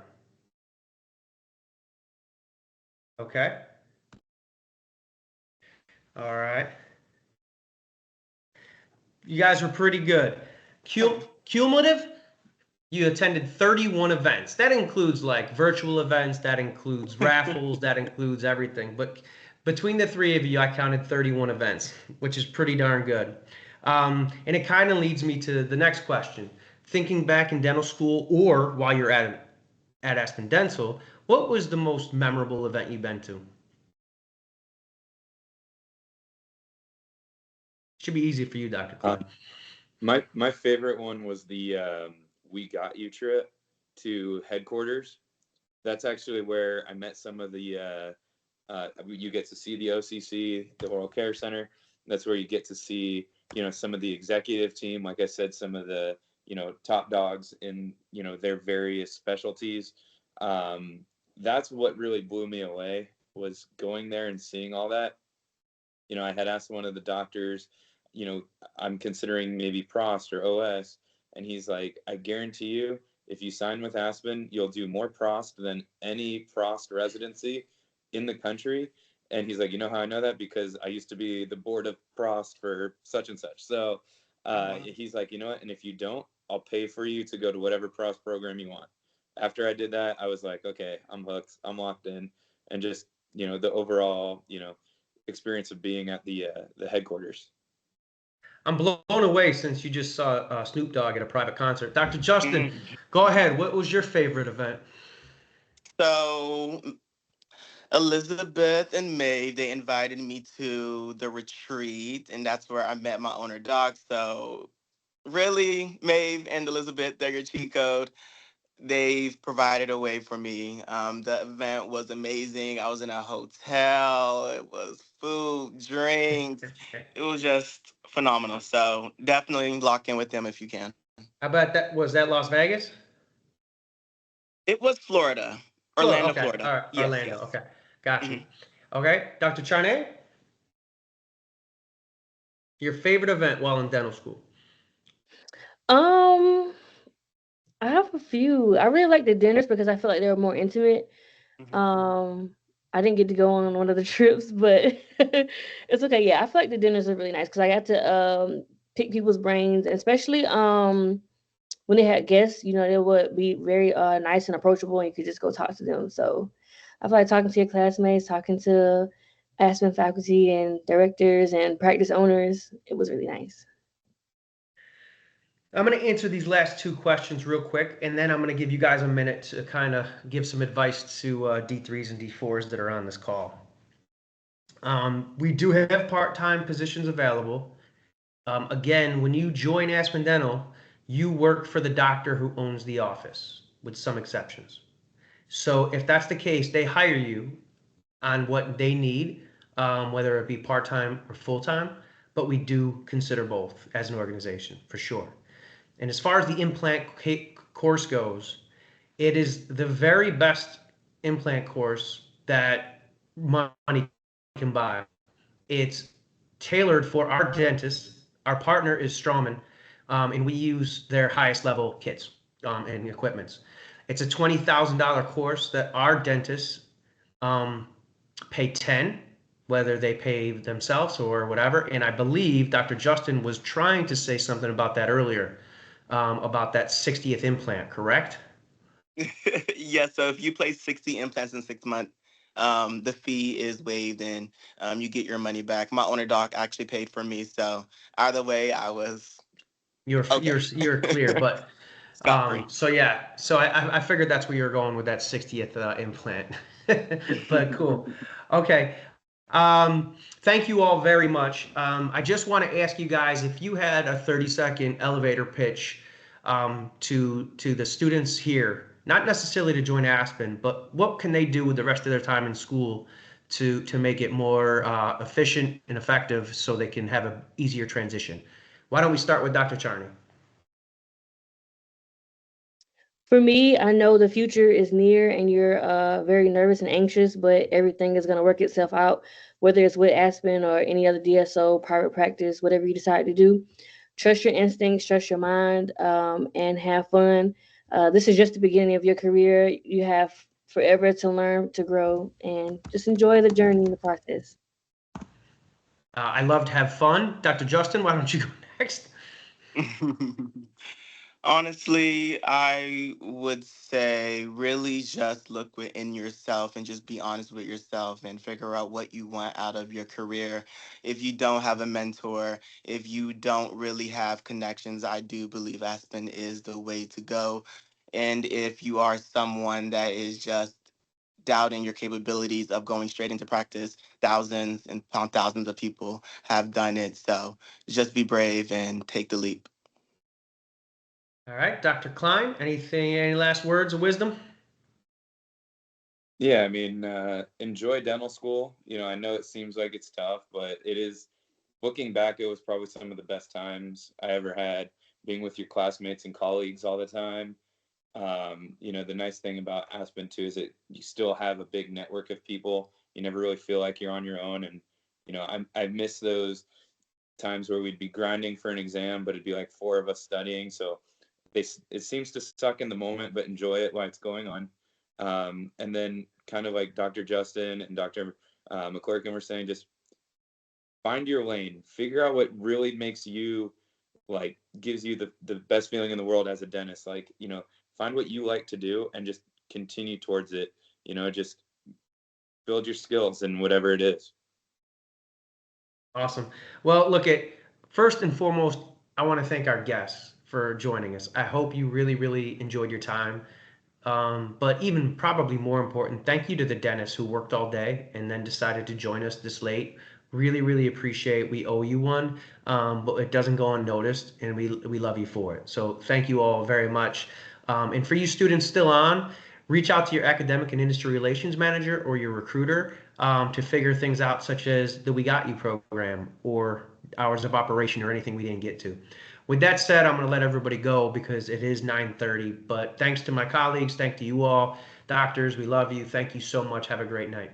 A: Okay. All right. You guys were pretty good.
D: Okay.
A: Cumulative, you attended 31 events. That includes like virtual events, that includes raffles, that includes everything. But between the three of you, I counted 31 events, which is pretty darn good. And it kind of leads me to the next question. Thinking back in dental school or while you're at Aspen Dental, what was the most memorable event you've been to? Should be easy for you, Dr. Klein.
C: My favorite one was the We Got You trip to headquarters. That's actually where I met some of the you get to see the OCC, the Oral Care Center. That's where you get to see some of the executive team, like I said, some of the, top dogs in, their various specialties. That's what really blew me away, was going there and seeing all that. I had asked one of the doctors, you know, I'm considering maybe Prost or OS, and he's like, I guarantee you, if you sign with Aspen, you'll do more Prost than any Prost residency in the country. And he's like, you know how I know that? Because I used to be the board of Prost for such and such. So he's like, you know what? And if you don't, I'll pay for you to go to whatever Prost program you want. After I did that, I was like, okay, I'm hooked. I'm locked in. And just, the overall, experience of being at the headquarters.
A: I'm blown away since you just saw Snoop Dogg at a private concert. Dr. Justin,
D: Mhm.
A: go ahead. What was your favorite event?
D: So Elizabeth and May, they invited me to the retreat, and that's where I met my owner doc. So really, Maeve and Elizabeth, they're your cheat code. They've provided a way for me. The event was amazing. I was in a hotel. It was food, drinks. It was just phenomenal. So definitely lock in with them if you can.
A: How about that? Was that Las Vegas?
D: It was Florida,
A: Florida.
D: Orlando,
A: Okay.
D: Florida.
A: All right.
D: Yes,
A: Orlando.
D: yes.
A: Okay. Got you.
D: Mhm.
A: Okay. Dr. Charnay, your favorite event while in dental school?
B: Um, I have a few. I really like the dinners because I feel like they were more intimate.
D: Mhm.
B: Um, I didn't get to go on one of the trips, but it's okay. Yeah, I feel like the dinners are really nice because I got to pick people's brains, and especially when they had guests. They would be very nice and approachable, and you could just go talk to them. So I feel like talking to your classmates, talking to Aspen faculty and directors and practice owners, it was really nice.
A: I'm going to answer these last two questions real quick, and then I'm going to give you guys a minute to kind of give some advice to D3s and D4s that are on this call. We do have part-time positions available. Again, when you join Aspen Dental, you work for the doctor who owns the office, with some exceptions. So if that's the case, they hire you on what they need, whether it be part-time or full-time, but we do consider both as an organization, for sure. And as far as the implant course goes, it is the very best implant course that money can buy. It's tailored for our dentists. Our partner is Straumann, and we use their highest level kits and equipments. It's a $20,000 course that our dentists um, pay 10, whether they pay themselves or whatever. And I believe Dr. Justin was trying to say something about that earlier, about that 60th implant, correct?
D: Yes, so if you place 60 implants in 6 months, the fee is waived and you get your money back. My owner doc actually paid for me, so either way, I was
A: You're
D: okay.
A: you're clear, but
D: Scot free.
A: so yeah, so I figured that's where you're going with that 60th implant. But cool. Okay. Thank you all very much. I just want to ask you guys if you had a 30-second elevator pitch to the students here, not necessarily to join Aspen, but what can they do with the rest of their time in school to make it more efficient and effective so they can have an easier transition? Why don't we start with Dr. Charney?
B: For me, I know the future is near and you're very nervous and anxious, but everything is going to work itself out, whether it's with Aspen or any other DSO, private practice, whatever you decide to do. Trust your instincts, trust your mind, and have fun. This is just the beginning of your career. You have forever to learn, to grow, and just enjoy the journey and the process.
A: I love to have fun. Dr. Justin, why don't you go next?
D: Honestly, I would say really just look within yourself and just be honest with yourself and figure out what you want out of your career. If you don't have a mentor, if you don't really have connections, I do believe Aspen is the way to go. And if you are someone that is just doubting your capabilities of going straight into practice, thousands and upon thousands of people have done it. So just be brave and take the leap.
A: All right, Dr. Klein, anything, any last words of wisdom?
C: Yeah, I mean, enjoy dental school. I know it seems like it's tough, but it is looking back, it was probably some of the best times I ever had, being with your classmates and colleagues all the time. The nice thing about Aspen too is that you still have a big network of people. You never really feel like you're on your own. And, I miss those times where we'd be grinding for an exam, but it'd be like four of us studying. So it seems to suck in the moment, but enjoy it while it's going on. And then kind of like Dr. Justin and Dr. McClurkin were saying, just find your lane, figure out what really makes you, like, gives you the best feeling in the world as a dentist. Like, find what you like to do and just continue towards it. Just build your skills in whatever it is.
A: Awesome. Well, look at first and foremost, I want to thank our guests for joining us. I hope you really, really enjoyed your time. But even probably more important, thank you to the dentists who worked all day and then decided to join us this late. Really, really appreciate. We owe you one, but it doesn't go unnoticed, and we love you for it. So thank you all very much. And for you students still on, reach out to your academic and industry relations manager or your recruiter to figure things out, such as the We Got You program or hours of operation or anything we didn't get to. With that said, I'm going to let everybody go because it is 9:30. But thanks to my colleagues, thank to you all, doctors. We love you. Thank you so much. Have a great night.